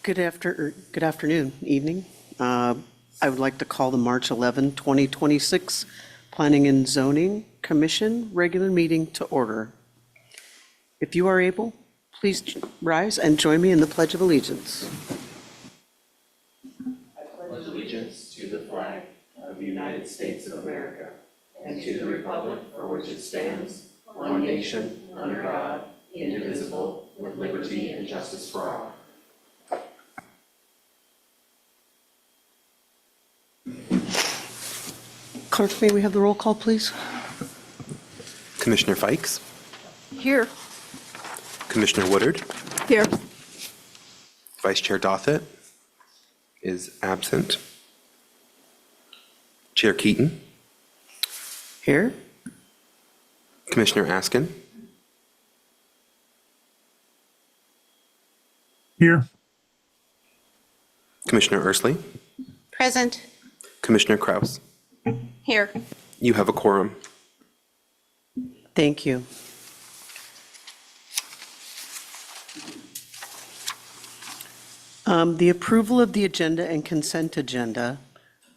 Good afternoon, evening. I would like to call the March 11, 2026 Planning and Zoning Commission regular meeting to order. If you are able, please rise and join me in the Pledge of Allegiance. I pledge allegiance to the flag of the United States of America and to the republic for which it stands, one nation, under God, indivisible, with liberty and justice for all. Clerk, may we have the roll call, please? Commissioner Fikes, Here. Commissioner Woodard, Here. Vice Chair Dothett is absent. Chair Keaton, Here. Commissioner Askin, Here. Commissioner Ursley, Present. Commissioner Kraus. Here. You have a quorum. Thank you. The approval of the agenda and consent agenda.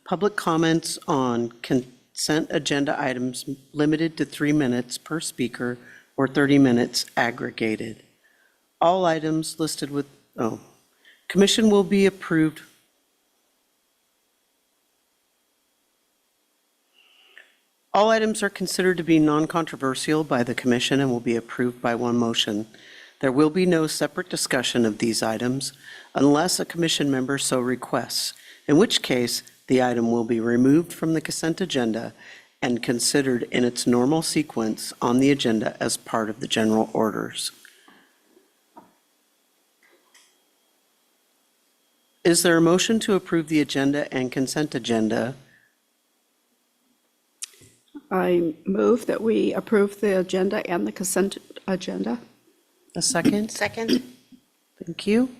Public comments on consent agenda items limited to 3 minutes per speaker or 30 minutes aggregated. All items listed with, commission will be approved. All items are considered to be non-controversial by the commission and will be approved by one motion. There will be no separate discussion of these items unless a commission member so requests, in which case the item will be removed from the consent agenda and considered in its normal sequence on the agenda as part of the general orders. Is there a motion to approve the agenda and consent agenda? I move that we approve the agenda and the consent agenda. A second? Second. Thank you.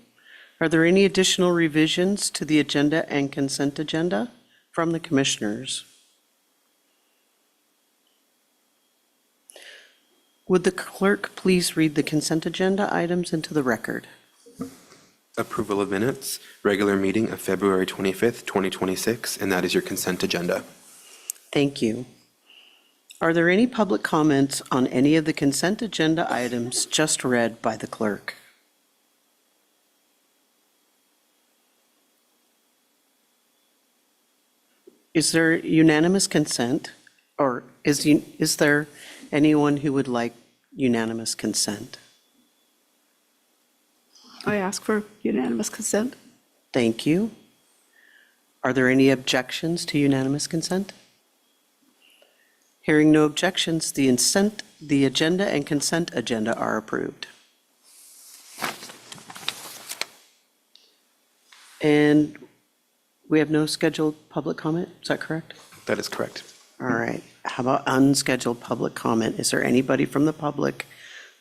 Are there any additional revisions to the agenda and consent agenda from the commissioners? Would the clerk please read the consent agenda items into the record? Approval of minutes, regular meeting of February 25th, 2026, and that is your consent agenda. Thank you. Are there any public comments on any of the consent agenda items just read by the clerk? Is there unanimous consent, or is there anyone who would like unanimous consent? I ask for unanimous consent. Thank you. Are there any objections to unanimous consent? Hearing no objections, the agenda and consent agenda are approved. And we have no scheduled public comment, is that correct? That is correct. All right, how about unscheduled public comment? Is there anybody from the public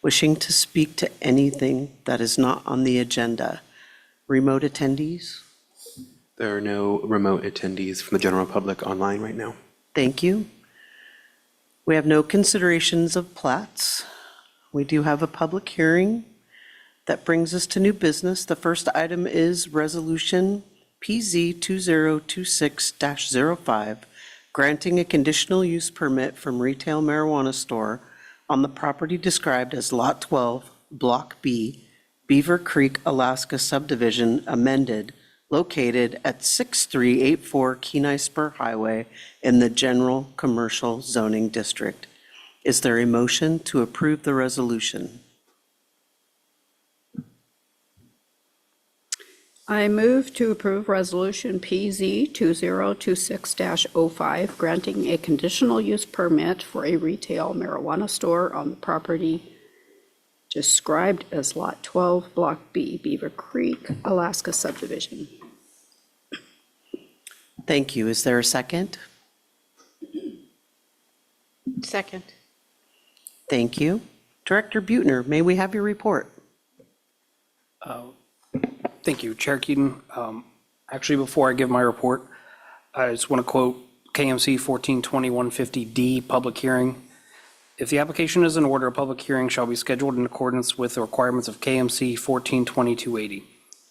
wishing to speak to anything that is not on the agenda? Remote attendees? There are no remote attendees from the general public online right now. Thank you. We have no considerations of plats. We do have a public hearing. That brings us to new business. The first item is Resolution PZ 2026-05, granting a conditional use permit from retail marijuana store on the property described as Lot 12, Block B, Beaver Creek, Alaska subdivision amended, located at 6384 Kenai Spur Highway in the General Commercial Zoning District. Is there a motion to approve the resolution? I move to approve Resolution PZ 2026-05, granting a conditional use permit for a retail marijuana store on the property described as Lot 12, Block B, Beaver Creek, Alaska subdivision. Thank you. Is there a second? Second. Thank you. Director Buettner, may we have your report? Thank you, Chair Keaton. Actually, before I give my report, I just want to quote KMC 142150D, public hearing. If the application is in order, a public hearing shall be scheduled in accordance with the requirements of KMC 142280.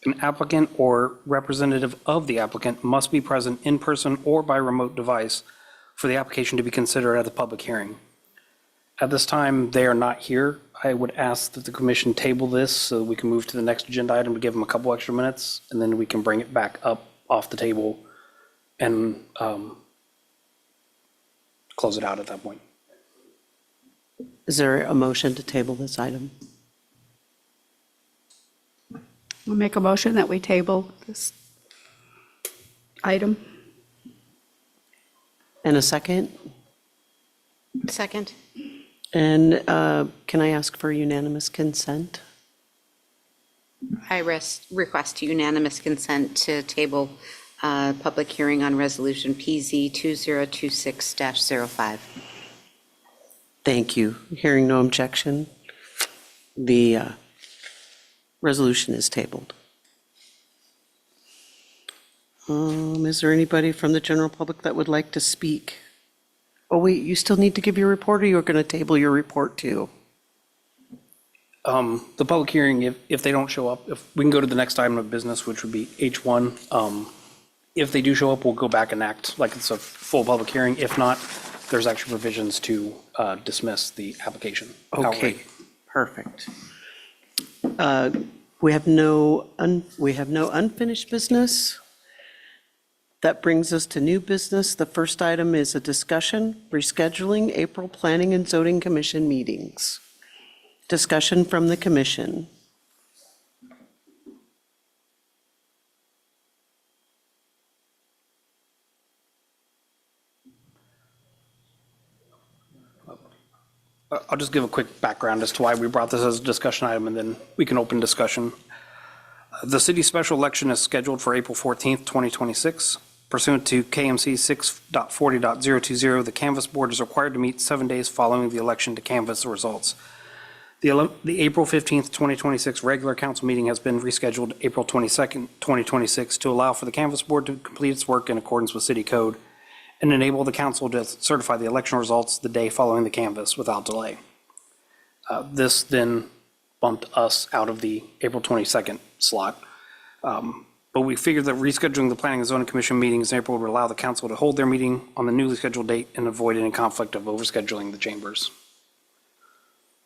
An applicant or representative of the applicant must be present in person or by remote device for the application to be considered at the public hearing. At this time, they are not here. I would ask that the commission table this so that we can move to the next agenda item to give them a couple extra minutes, and then we can bring it back up off the table and close it out at that point. Is there a motion to table this item? I'll make a motion that we table this item. And a second? Second. And can I ask for unanimous consent? I request unanimous consent to table public hearing on resolution PZ 2026-05. Thank you. Hearing no objection, the resolution is tabled. Is there anybody from the general public that would like to speak? Oh, wait, you still need to give your report, or you're going to table your report too? The public hearing, if they don't show up, if we can go to the next item of business, which would be H1. If they do show up, we'll go back and act like it's a full public hearing. If not, there's actually provisions to dismiss the application outright. Okay, perfect. We have no unfinished business. That brings us to new business. The first item is a discussion, rescheduling April Planning and Zoning Commission meetings. Discussion from the commission. I'll just give a quick background as to why we brought this as a discussion item, and then we can open discussion. The city special election is scheduled for April 14th, 2026. Pursuant to KMC 6.40.020, the Canvas Board is required to meet 7 days following the election to canvass the results. The April 15th, 2026 regular council meeting has been rescheduled April 22nd, 2026 to allow for the Canvas Board to complete its work in accordance with city code and enable the council to certify the election results the day following the canvass without delay. This then bumped us out of the April 22nd slot. But we figured that rescheduling the Planning and Zoning Commission meetings in April would allow the council to hold their meeting on the newly scheduled date and avoid any conflict of overscheduling the chambers.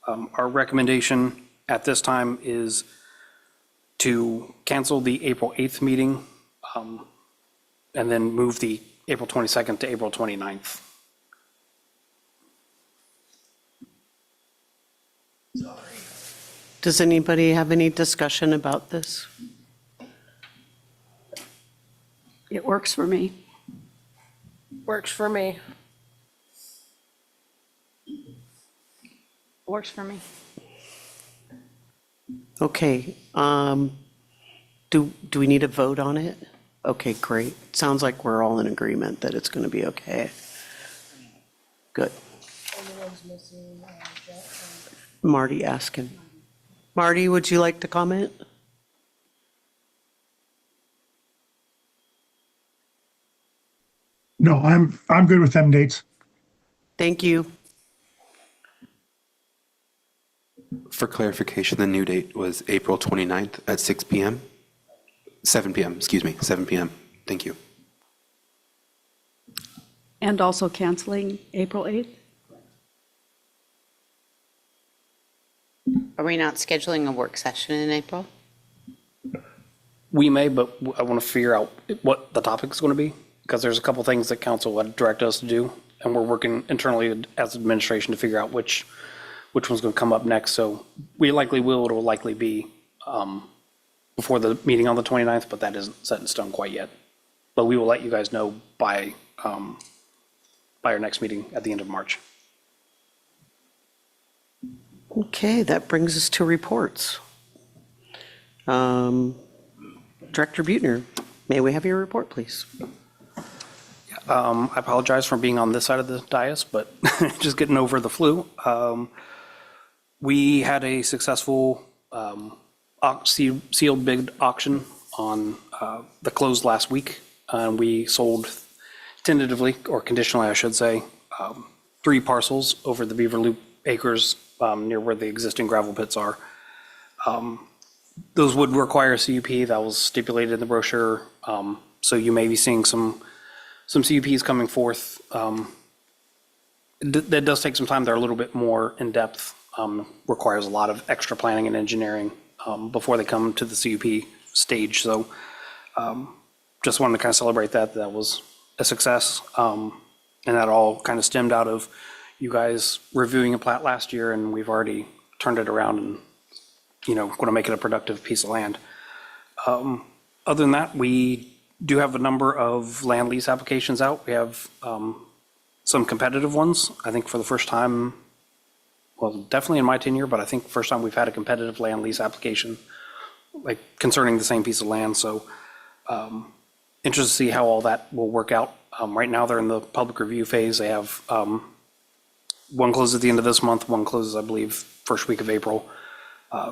Our recommendation at this time is to cancel the April 8th meeting and then move the April 22nd to April 29th. Does anybody have any discussion about this? It works for me. Works for me. Works for me. Okay, do we need a vote on it? Okay, great. Sounds like we're all in agreement that it's going to be okay. Good. Marty asking. Marty, would you like to comment? No, I'm good with them dates. Thank you. For clarification, the new date was April 29th at 6 p.m.? 7 p.m., excuse me, 7 p.m. Thank you. And also canceling April 8th? Are we not scheduling a work session in April? We may, but I want to figure out what the topic is going to be, because there's a couple things that council would direct us to do, and we're working internally as administration to figure out which one's going to come up next. So we likely will, it'll likely be before the meeting on the 29th, but that isn't set in stone quite yet. But we will let you guys know by our next meeting at the end of March. Okay, that brings us to reports. Director Buettner, may we have your report, please? I apologize for being on this side of the dais, but just getting over the flu. We had a successful sealed bid auction on the closed last week. We sold tentatively, or conditionally, I should say, 3 parcels over the Beaver Loop acres near where the existing gravel pits are. Those would require a CUP. That was stipulated in the brochure. So you may be seeing some CUPs coming forth. That does take some time. They're a little bit more in-depth, requires a lot of extra planning and engineering before they come to the CUP stage. So just wanted to kind of celebrate that. That was a success. And that all kind of stemmed out of you guys reviewing a plat last year, and we've already turned it around and, going to make it a productive piece of land. Other than that, we do have a number of land lease applications out. We have some competitive ones. I think for the first time, well, definitely in my tenure, but I think first time we've had a competitive land lease application, like concerning the same piece of land. So interested to see how all that will work out. Right now, they're in the public review phase. They have one closes at the end of this month, one closes, I believe, first week of April.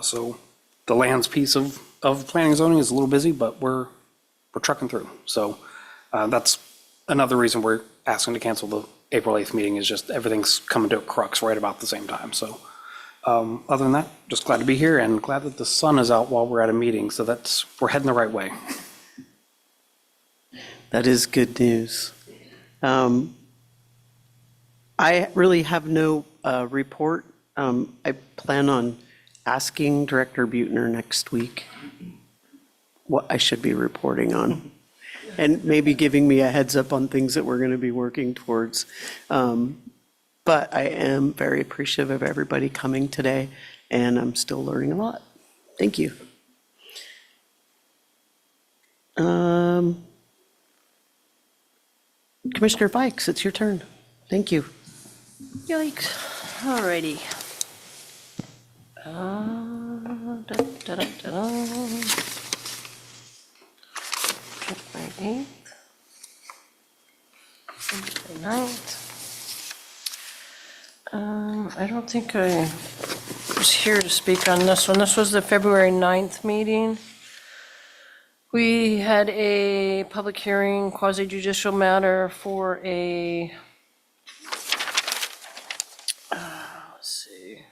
So the lands piece of planning and zoning is a little busy, but we're trucking through. So that's another reason we're asking to cancel the April 8th meeting, is just everything's coming to a crux right about the same time. So other than that, just glad to be here and glad that the sun is out while we're at a meeting. So we're heading the right way. That is good news. I really have no report. I plan on asking Director Buettner next week what I should be reporting on, and maybe giving me a heads up on things that we're going to be working towards. But I am very appreciative of everybody coming today, and I'm still learning a lot. Thank you. Commissioner Fikes, it's your turn. Thank you. Yikes. Alrighty. February 8th. February 9th. I don't think I was here to speak on this one. This was the February 9th meeting. We had a public hearing, quasi judicial matter for a, let's see.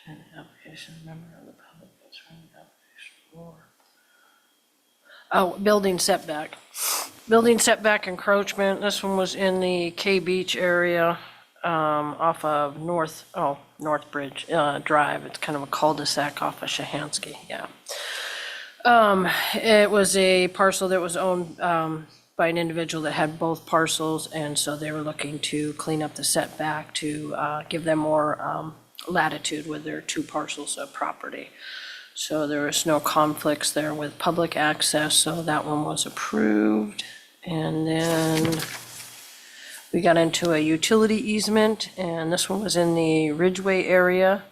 An application, member of the public concerning application for. Oh, building setback. Building setback encroachment. This one was in the K Beach area, off of North Bridge Drive. It's kind of a cul-de-sac off of Shahansky, yeah. It was a parcel that was owned by an individual that had both parcels, and so they were looking to clean up the setback to give them more latitude with their two parcels of property. So there was no conflicts there with public access, so that one was approved. And then we got into a utility easement, and this one was in the Ridgeway area,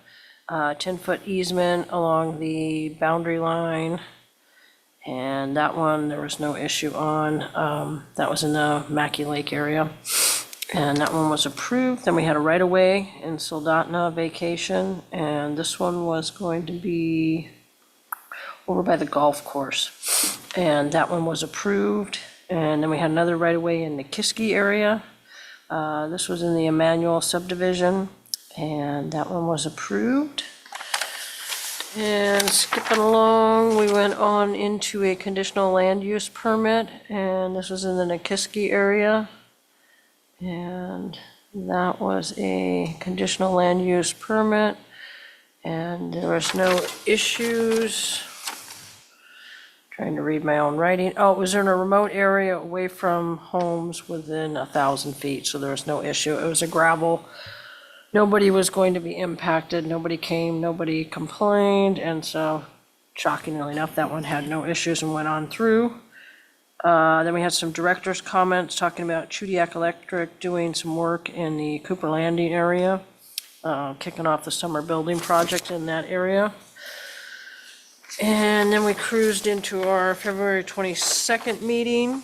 10-foot easement along the boundary line. And that one, there was no issue on. That was in the Mackey Lake area. And that one was approved. Then we had a right-of-way in Soldotna vacation, and this one was going to be over by the golf course. And that one was approved. And then we had another right-of-way in the Kiski area. This was in the Emmanuel subdivision, and that one was approved. And skipping along, we went on into a conditional land use permit, and this was in the Nikiski area. And that was a conditional land use permit, and there was no issues. Trying to read my own writing. Oh, it was in a remote area away from homes within 1,000 feet, so there was no issue. It was a gravel. Nobody was going to be impacted. Nobody came, nobody complained, and so shockingly enough, that one had no issues and went on through. Then we had some director's comments talking about Chudiak Electric doing some work in the Cooper Landing area, kicking off the summer building project in that area. And then we cruised into our February 22nd meeting.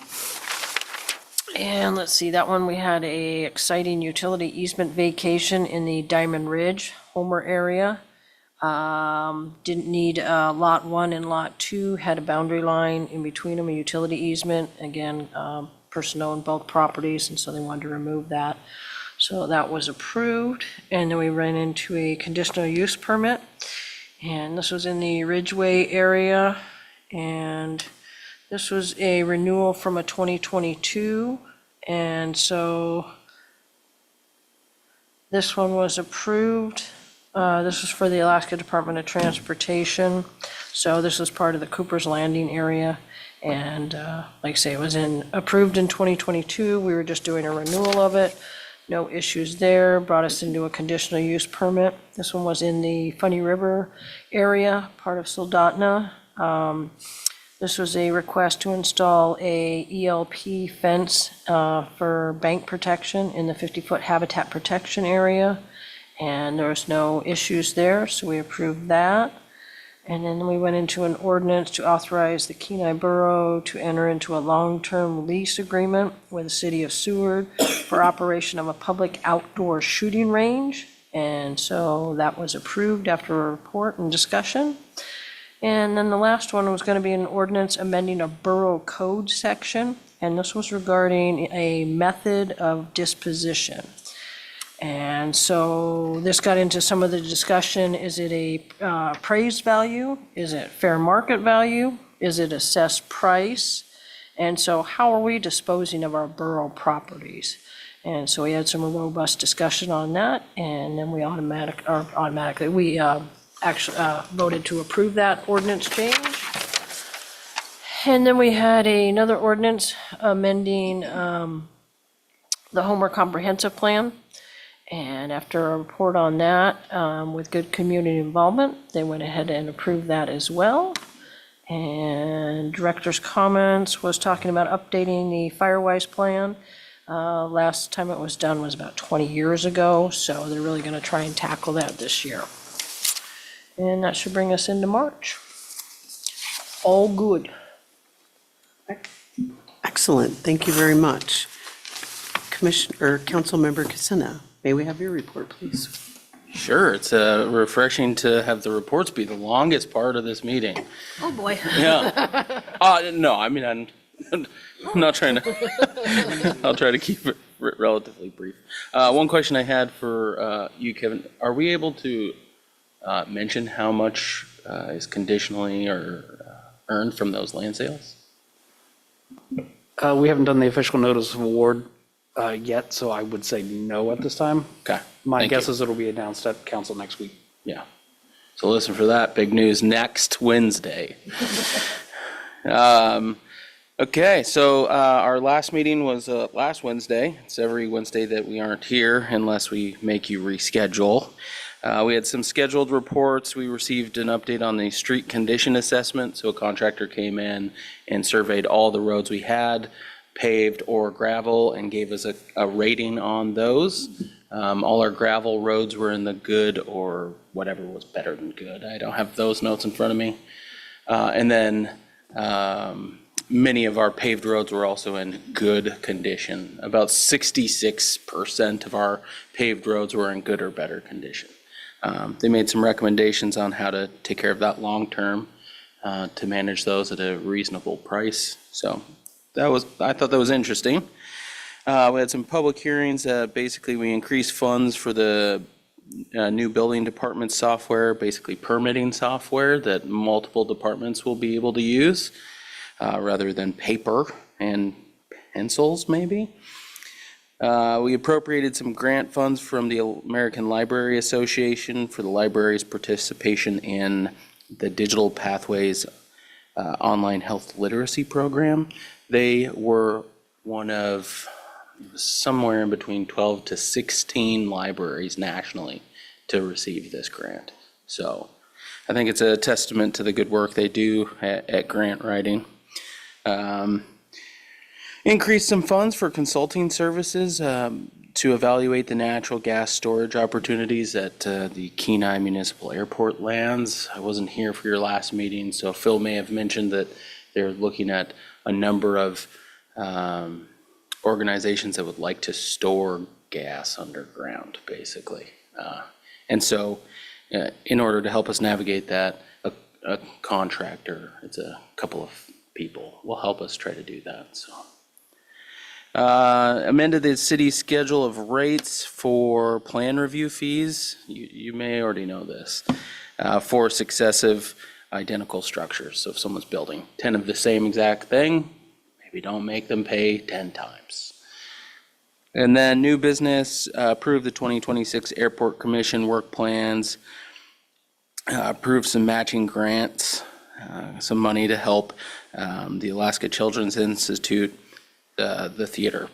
And let's see, that one we had a exciting utility easement vacation in the Diamond Ridge, Homer area. Didn't need lot 1 and lot 2, had a boundary line in between them, a utility easement. Again, person owned both properties, and so they wanted to remove that. So that was approved, and then we ran into a conditional use permit, and this was in the Ridgeway area, and this was a renewal from a 2022, and so this one was approved. This was for the Alaska Department of Transportation, so this was part of the Cooper's Landing area. And like I say, it was approved in 2022. We were just doing a renewal of it. No issues there. Brought us into a conditional use permit. This one was in the Funny River area, part of Soldotna. This was a request to install a ELP fence for bank protection in the 50-foot habitat protection area. And there was no issues there, so we approved that. And then we went into an ordinance to authorize the Kenai Borough to enter into a long-term lease agreement with the city of Seward for operation of a public outdoor shooting range. And so that was approved after a report and discussion. And then the last one was going to be an ordinance amending a borough code section. And this was regarding a method of disposition. And so this got into some of the discussion. Is it a appraised value? Is it fair market value? Is it assessed price? And so how are we disposing of our borough properties? And so we had some robust discussion on that, and then we actually voted to approve that ordinance change. And then we had another ordinance amending the Homer Comprehensive Plan. And after a report on that, with good community involvement, they went ahead and approved that as well. And director's comments was talking about updating the Firewise plan. Last time it was done was about 20 years ago, so they're really going to try and tackle that this year. And that should bring us into March. All good. Excellent, thank you very much. Councilmember Casina, may we have your report, please? Sure, it's refreshing to have the reports be the longest part of this meeting. Oh, boy. Yeah. No, I mean, I'm not trying to, I'll try to keep it relatively brief. One question I had for you, Kevin, are we able to mention how much is conditionally or earned from those land sales? We haven't done the official notice of award yet, so I would say no at this time. Okay. My thank guess you. is it'll be announced at council next week. Yeah. So listen for that, big news next Wednesday. Okay, so our last meeting was last Wednesday. It's every Wednesday that we aren't here unless we make you reschedule. We had some scheduled reports. We received an update on the street condition assessment. So a contractor came in and surveyed all the roads we had, paved or gravel, and gave us a rating on those. All our gravel roads were in the good or whatever was better than good. I don't have those notes in front of me. And then many of our paved roads were also in good condition. About 66% of our paved roads were in good or better condition. They made some recommendations on how to take care of that long-term to manage those at a reasonable price. So I thought that was interesting. We had some public hearings. Basically, we increased funds for the new building department software, basically permitting software that multiple departments will be able to use rather than paper and pencils, maybe. We appropriated some grant funds from the American Library Association for the library's participation in the Digital Pathways online health literacy program. They were one of somewhere in between 12 to 16 libraries nationally to receive this grant. So I think it's a testament to the good work they do at grant writing. Increased some funds for consulting services to evaluate the natural gas storage opportunities at the Kenai Municipal Airport lands. I wasn't here for your last meeting, so Phil may have mentioned that they're looking at a number of organizations that would like to store gas underground, basically. And so in order to help us navigate that, a contractor, it's a couple of people, will help us try to do that. So Amended the city schedule of rates for plan review fees. You may already know this. For successive identical structures. So if someone's building 10 of the same exact thing, maybe don't make them pay 10 times. And then new business, approve the 2026 Airport Commission work plans, approve some matching grants, some money to help the Alaska Children's Institute, the theater,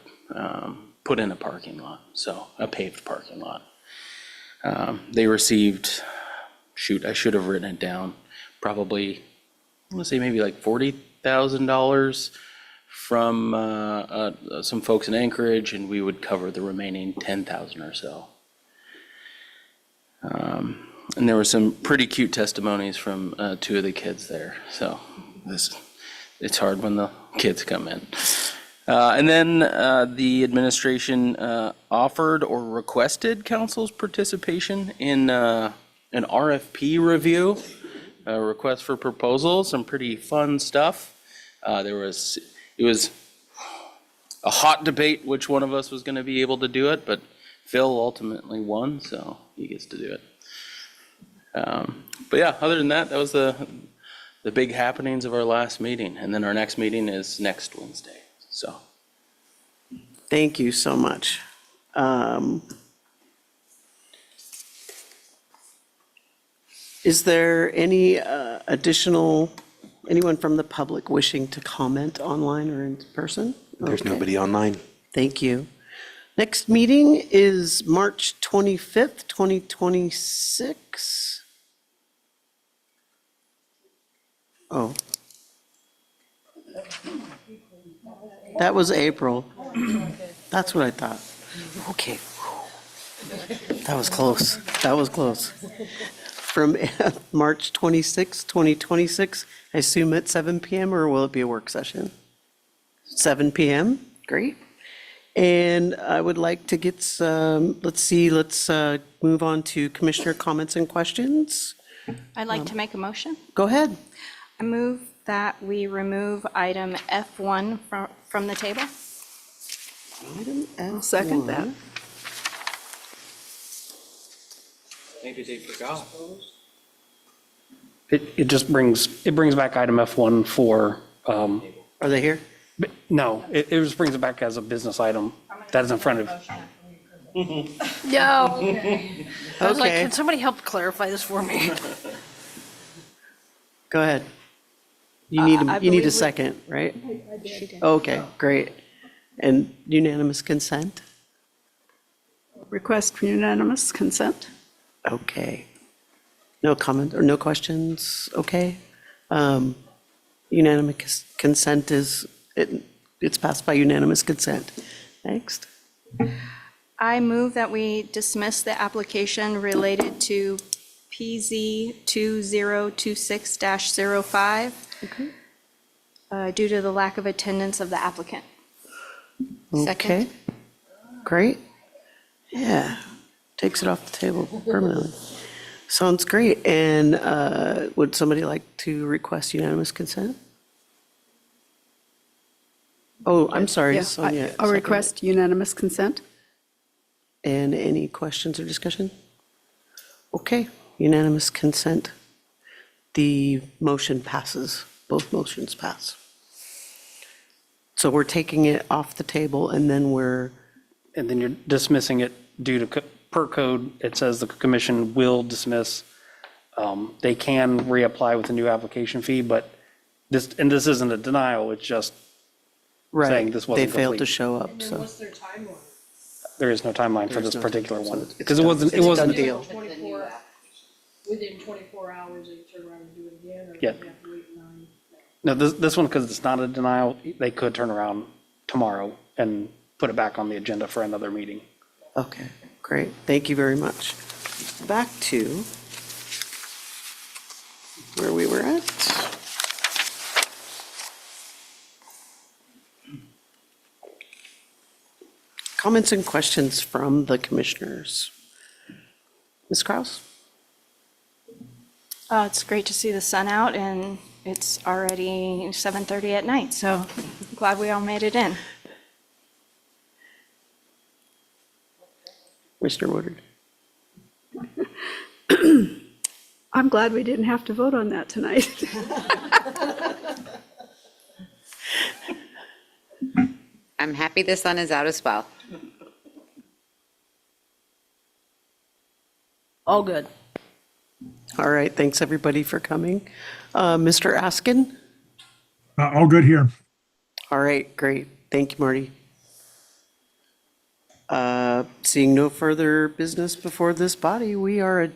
put in a parking lot, so a paved parking lot. They received, I should have written it down, probably, I want to say maybe like $40,000 from some folks in Anchorage, and we would cover the remaining 10,000 or so. And there were some pretty cute testimonies from 2 of the kids there, so it's hard when the kids come in. And then the administration offered or requested council's participation in an RFP review, a request for proposals, some pretty fun stuff. It was a hot debate which one of us was going to be able to do it, but Phil ultimately won, so he gets to do it. But yeah, other than that, that was the big happenings of our last meeting, and then our next meeting is next Wednesday, so. Thank you so much. Is there any anyone from the public wishing to comment online or in person? There's Okay. nobody online. Thank you. Next meeting is March 25th, 2026. Oh. That was April. That's what I thought. Okay. That was close. That was close. From March 26th, 2026, I assume at 7 PM, or will it be a work session? 7 PM? Great. And I would like to get some, let's move on to commissioner comments and questions. I'd like to make a motion. Go ahead. I move that we remove item F1 from the table. I'll second that. Maybe they forgot. It brings back item F1 for, Are they here? no, it just brings it back as a business item that is in front of. No. I was like, Okay. can somebody help clarify this for me? Go ahead. You I need a believe second, right? Okay, great. And unanimous consent? Request for unanimous consent? Okay. No comment or no questions? Okay. Unanimous consent it's passed by unanimous consent. Next. I move that we dismiss the application related to PZ 2026-05 due to the lack of attendance of the applicant. Okay. Great. Yeah. Takes it off the table permanently. Sounds great. And would somebody like to request unanimous consent? Oh, I'm sorry, Yeah, Sonia. I'll seconded. request unanimous consent. And any questions or discussion? Okay, unanimous consent. The motion passes. Both motions pass. So we're taking it off the table and then And then you're dismissing it due to, per code, it says the commission will dismiss. They can reapply with a new application fee, but this isn't a denial, it's just saying right, this they wasn't failed to complete. show up, so. What's their timeline? There is no timeline for There's this no particular timeline, so one. it's Because it done. wasn't, it It's a wasn't. done deal. 24, within 24 hours, they turn around and do it again, or do Yeah. they have to wait 9? No, this one, because it's not a denial, they could turn around tomorrow and put it back on the agenda for another meeting. Okay, great. Thank you very much. Back to where we were at. Comments and questions from the commissioners. Ms. Kraus? It's great to see the sun out, and it's already 7:30 at night, so glad we all made it in. Commissioner Woodard? I'm glad we didn't have to vote on that tonight. I'm happy the sun is out as well. All good. All right, thanks, everybody, for coming. Mr. Askin? All good here. All right, great. Thank you, Marty. Seeing no further business before this body, we are adjourned.